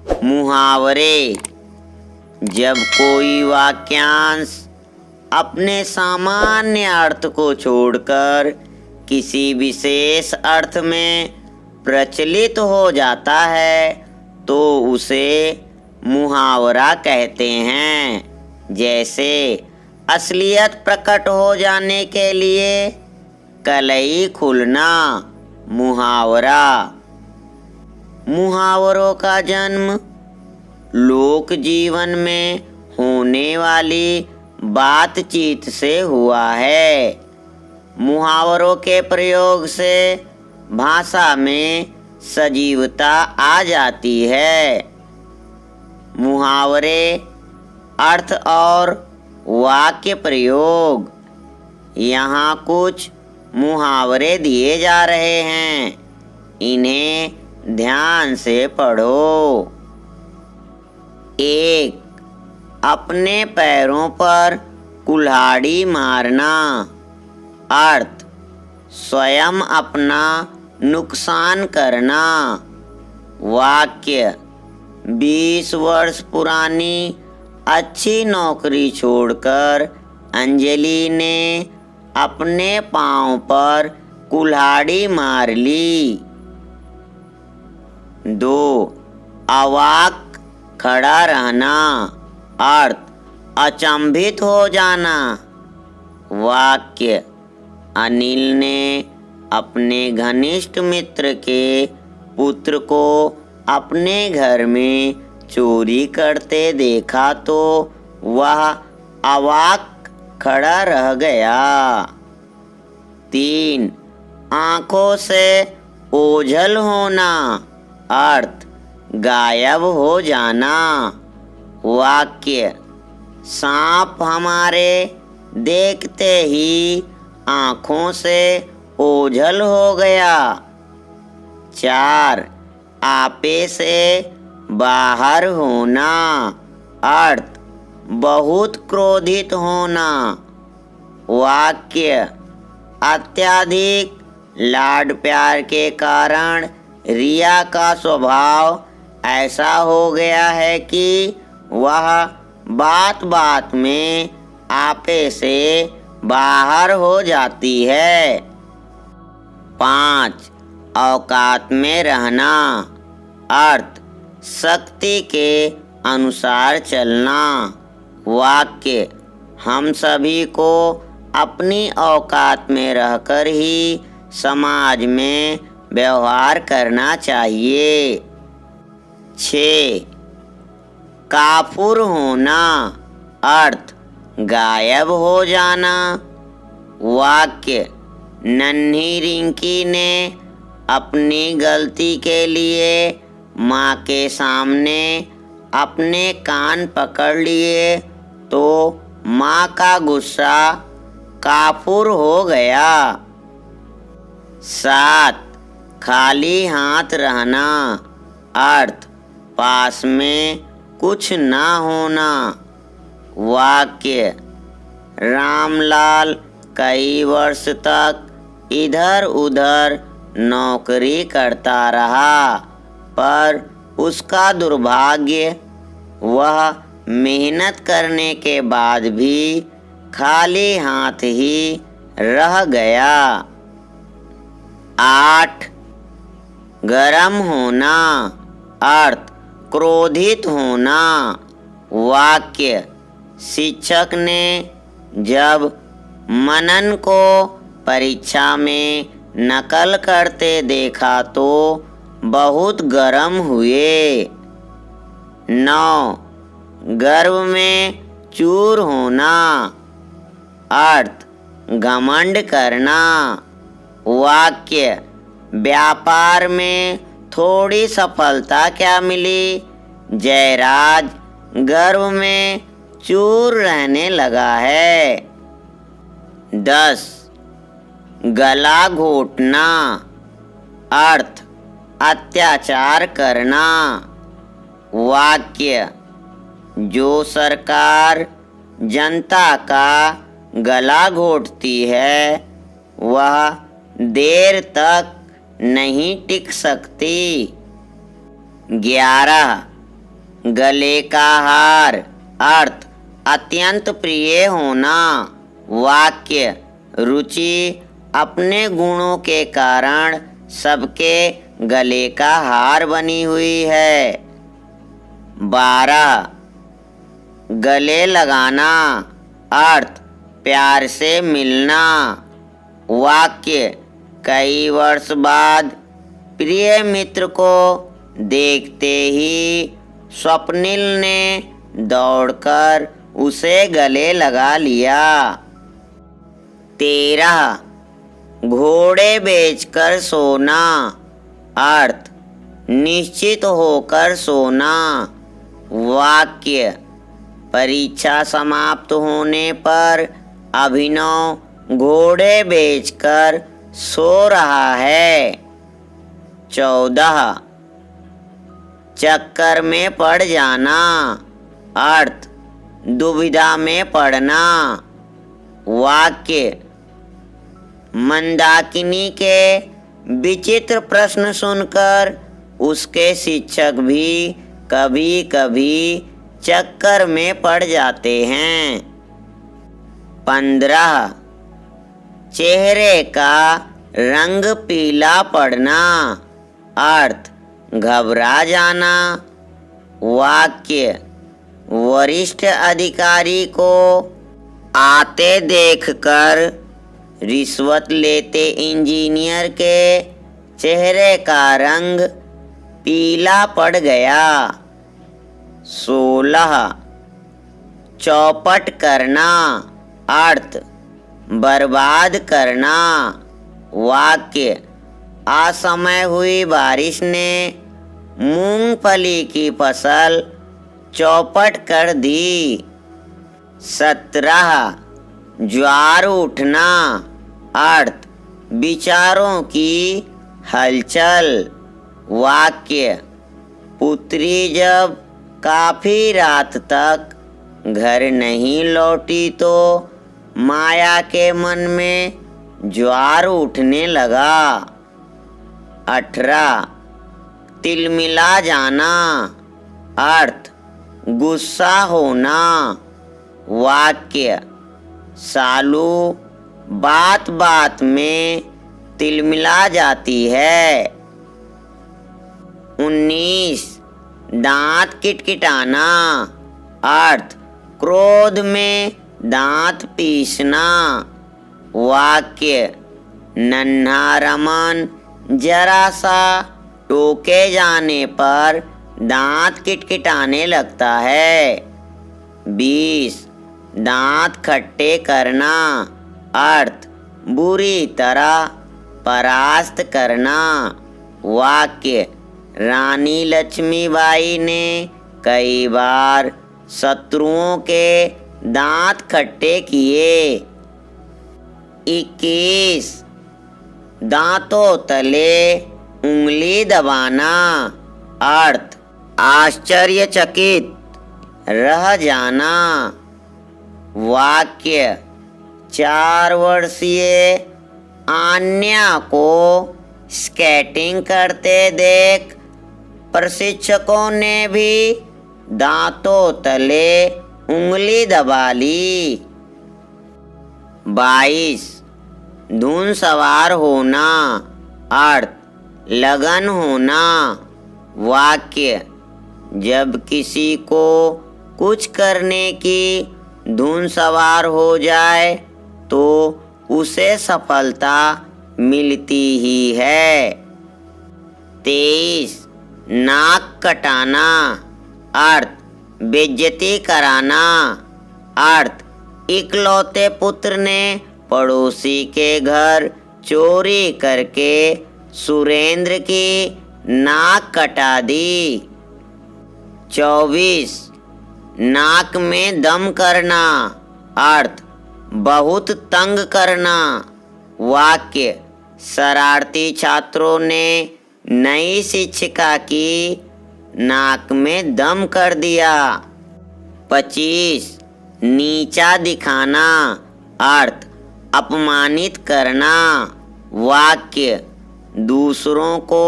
मुहावरे। जब कोई वाक्यांश अपने सामान्य अर्थ को छोड़कर किसी विशेष अर्थ में प्रचलित हो जाता है तो उसे मुहावरा कहते हैं। जैसे असलियत प्रकट हो जाने के लिए कलई खुलना, मुहावरा। मुहावरों का जन्म लोक जीवन में होने वाली बातचीत से हुआ है। मुहावरों के प्रयोग से भाषा में सजीवता आ जाती है। मुहावरे, अर्थ और वाक्य प्रयोग। यहाँ कुछ मुहावरे दिए जा रहे हैं, इन्हें ध्यान से पढ़ो। 1. अपने पैरों पर कुल्हाड़ी मारना। अर्थ: स्वयं अपना नुकसान करना। वाक्य: 20 वर्ष पुरानी अच्छी नौकरी छोड़कर अंजलि ने अपने पांव पर कुल्हाड़ी मार ली। 2. अवाक खड़ा रहना। अर्थ: अचंभित हो जाना। वाक्य: अनिल ने अपने घनिष्ठ मित्र के पुत्र को अपने घर में चोरी करते देखा तो वह अवाक खड़ा रह गया। 3. आँखों से ओझल होना। अर्थ: गायब हो जाना। वाक्य: सांप हमारे देखते ही आँखों से ओझल हो गया। 4. आपे से बाहर होना। अर्थ: बहुत क्रोधित होना। वाक्य: अत्यधिक लाड प्यार के कारण रिया का स्वभाव ऐसा हो गया है कि वह बात बात में आपे से बाहर हो जाती है। 5. औकात में रहना। अर्थ: शक्ति के अनुसार चलना। वाक्य: हम सभी को अपनी औकात में रहकर ही समाज में व्यवहार करना चाहिए। 6. काफुर होना। अर्थ: गायब हो जाना। वाक्य: नन्ही रिंकी ने अपनी गलती के लिए माँ के सामने अपने कान पकड़ लिए तो माँ का गुस्सा काफुर हो गया। 7. खाली हाथ रहना। अर्थ: पास में कुछ ना होना। वाक्य: रामलाल कई वर्ष तक इधर उधर नौकरी करता रहा, पर उसका दुर्भाग्य वह मेहनत करने के बाद भी खाली हाथ ही रह गया। 8. गरम होना। अर्थ: क्रोधित होना। वाक्य: शिक्षक ने जब मनन को परीक्षा में नकल करते देखा तो बहुत गरम हुए। 9. गर्व में चूर होना। अर्थ: घमंड करना। वाक्य: व्यापार में थोड़ी सफलता क्या मिली, जयराज गर्व में चूर रहने लगा है। 10. गला घोटना। अर्थ: अत्याचार करना। वाक्य: जो सरकार जनता का गला घोटती है वह देर तक नहीं टिक सकती। 11. गले का हार अर्थ अत्यंत प्रिय होना। वाक्य रुचि अपने गुणों के कारण सबके गले का हार बनी हुई है। 12 गले लगाना अर्थ प्यार से मिलना। वाक्य कई वर्ष बाद प्रिय मित्र को देखते ही स्वप्निल ने दौड़कर उसे गले लगा लिया। 13 घोड़े बेचकर सोना अर्थ निश्चित होकर सोना। वाक्य परीक्षा समाप्त होने पर अभिनव घोड़े बेचकर सो रहा है। 14 चक्कर में पड़ जाना अर्थ दुविधा में पड़ना। वाक्य मंदाकिनी के विचित्र प्रश्न सुनकर उसके शिक्षक भी कभी कभी चक्कर में पड़ जाते हैं। 15 चेहरे का रंग पीला पड़ना अर्थ घबरा जाना। वाक्य वरिष्ठ अधिकारी को आते देखकर रिश्वत लेते इंजीनियर के चेहरे का रंग पीला पड़ गया। 16 चौपट करना अर्थ बर्बाद करना। वाक्य असमय हुई बारिश ने मूंगफली की फसल चौपट कर दी। 17 ज्वार उठना अर्थ विचारों की हलचल। वाक्य पुत्री जब काफी रात तक घर नहीं लौटी तो माया के मन में ज्वार उठने लगा। 18 तिलमिला जाना अर्थ गुस्सा होना। वाक्य सालू बात बात में तिलमिला जाती है। 19 दांत किटकिटाना अर्थ क्रोध में दांत पीसना। वाक्य नन्हा रमन जरा सा टोके जाने पर दांत किटकिटाने लगता है। 20 दांत खट्टे करना अर्थ बुरी तरह परास्त करना। वाक्य रानी लक्ष्मीबाई ने कई बार शत्रुओं के दांत खट्टे किए। 21 दांतों तले उंगली दबाना अर्थ आश्चर्यचकित रह जाना। वाक्य 4 वर्षीय आन्या को स्केटिंग करते देख प्रशिक्षकों ने भी दांतों तले उंगली दबा ली। 22 धुन सवार होना अर्थ लगन होना। वाक्य जब किसी को कुछ करने की धुन सवार हो जाए तो उसे सफलता मिलती ही है। 23 नाक कटाना अर्थ बेइज्जती कराना। अर्थ इकलौते पुत्र ने पड़ोसी के घर चोरी करके सुरेंद्र की नाक कटा दी। 24 नाक में दम करना अर्थ बहुत तंग करना। वाक्य शरारती छात्रों ने नई शिक्षिका की नाक में दम कर दिया। 25 नीचा दिखाना अर्थ अपमानित करना। वाक्य दूसरों को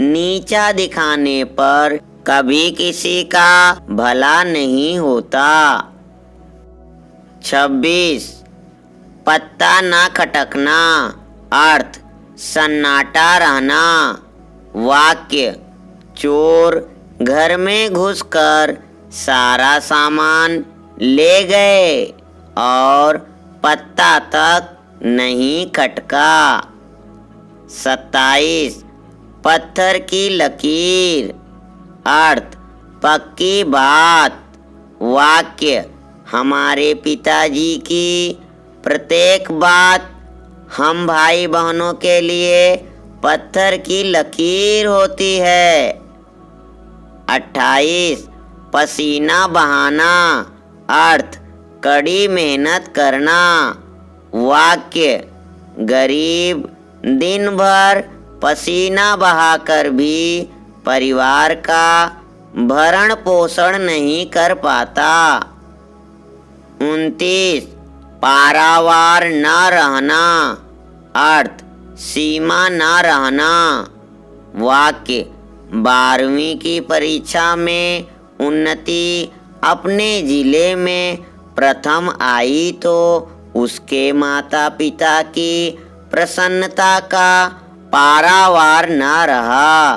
नीचा दिखाने पर कभी किसी का भला नहीं होता। 26 पत्ता ना खटकना, अर्थ सन्नाटा रहना। वाक्य चोर घर में घुसकर सारा सामान ले गए और पत्ता तक नहीं खटका। 27 पत्थर की लकीर, अर्थ पक्की बात। वाक्य हमारे पिताजी की प्रत्येक बात हम भाई बहनों के लिए पत्थर की लकीर होती है। 28 पसीना बहाना, अर्थ कड़ी मेहनत करना। वाक्य गरीब दिन भर पसीना बहाकर भी परिवार का भरण पोषण नहीं कर पाता। 29 पारावार न रहना, अर्थ सीमा न रहना। वाक्य 12वीं की परीक्षा में उन्नति अपने जिले में प्रथम आई तो उसके माता पिता की प्रसन्नता का पारावार न रहा।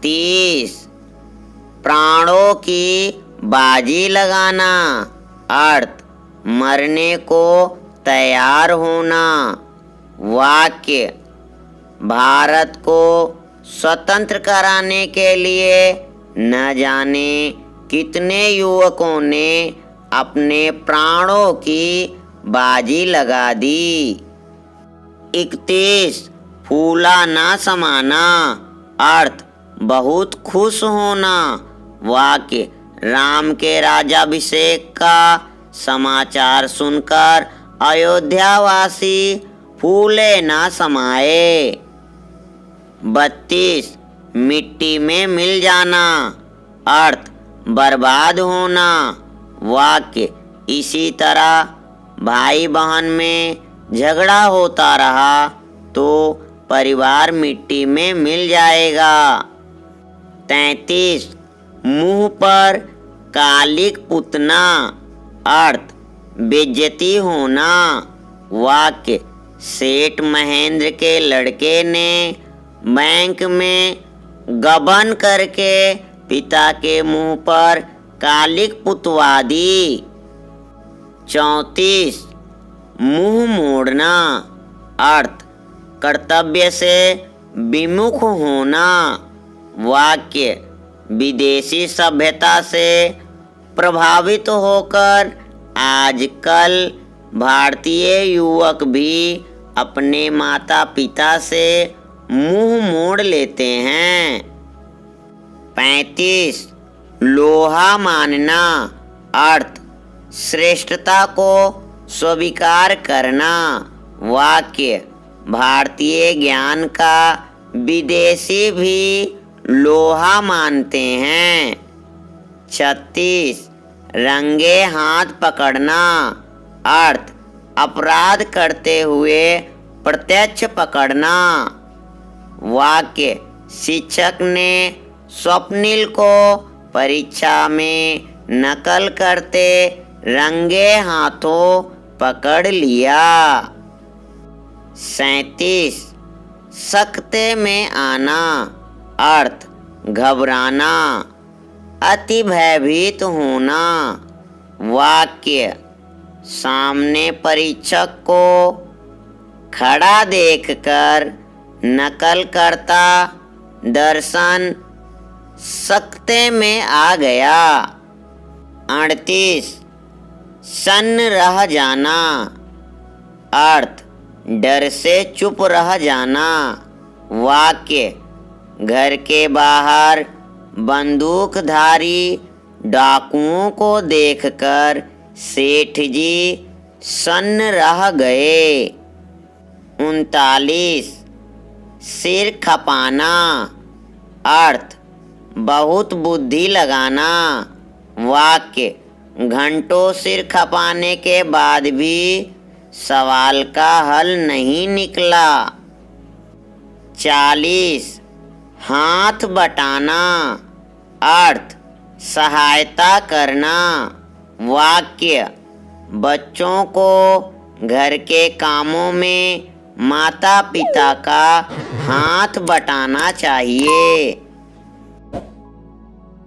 30 प्राणों की बाजी लगाना, अर्थ मरने को तैयार होना। वाक्य भारत को स्वतंत्र कराने के लिए न जाने कितने युवकों ने अपने प्राणों की बाजी लगा दी। 31 फूला ना समाना, अर्थ बहुत खुश होना। वाक्य राम के राज्याभिषेक का समाचार सुनकर अयोध्यावासी फूले ना समाये। 32 मिट्टी में मिल जाना, अर्थ बर्बाद होना। वाक्य इसी तरह भाई बहन में झगड़ा होता रहा तो परिवार मिट्टी में मिल जाएगा। 33 मुंह पर कालिक पुतना, अर्थ बेइज्जती होना। वाक्य सेठ महेंद्र के लड़के ने बैंक में गबन करके पिता के मुंह पर कालिक पुतवा दी। 34 मुंह मोड़ना, अर्थ कर्तव्य से विमुख होना। वाक्य विदेशी सभ्यता से प्रभावित होकर आजकल भारतीय युवक भी अपने माता पिता से मुंह मोड़ लेते हैं। 35 लोहा मानना, अर्थ श्रेष्ठता को स्वीकार करना। वाक्य भारतीय ज्ञान का विदेशी भी लोहा मानते हैं। 36 रंगे हाथ पकड़ना, अर्थ अपराध करते हुए प्रत्यक्ष पकड़ना। वाक्य शिक्षक ने स्वप्निल को परीक्षा में नकल करते रंगे हाथों पकड़ लिया। 37 सकते में आना, अर्थ घबराना, अति भयभीत होना। वाक्य सामने परीक्षक को खड़ा देखकर नकल करता दर्शन सकते में आ गया। 38 सन्न रह जाना, अर्थ डर से चुप रह जाना। वाक्य घर के बाहर बंदूकधारी डाकुओं को देखकर सेठ जी सन्न रह गए। 39 सिर खपाना, अर्थ बहुत बुद्धि लगाना। वाक्य घंटों सिर खपाने के बाद भी सवाल का हल नहीं निकला। 40 हाथ बटाना, अर्थ सहायता करना। वाक्य बच्चों को घर के कामों में माता पिता का हाथ बटाना चाहिए।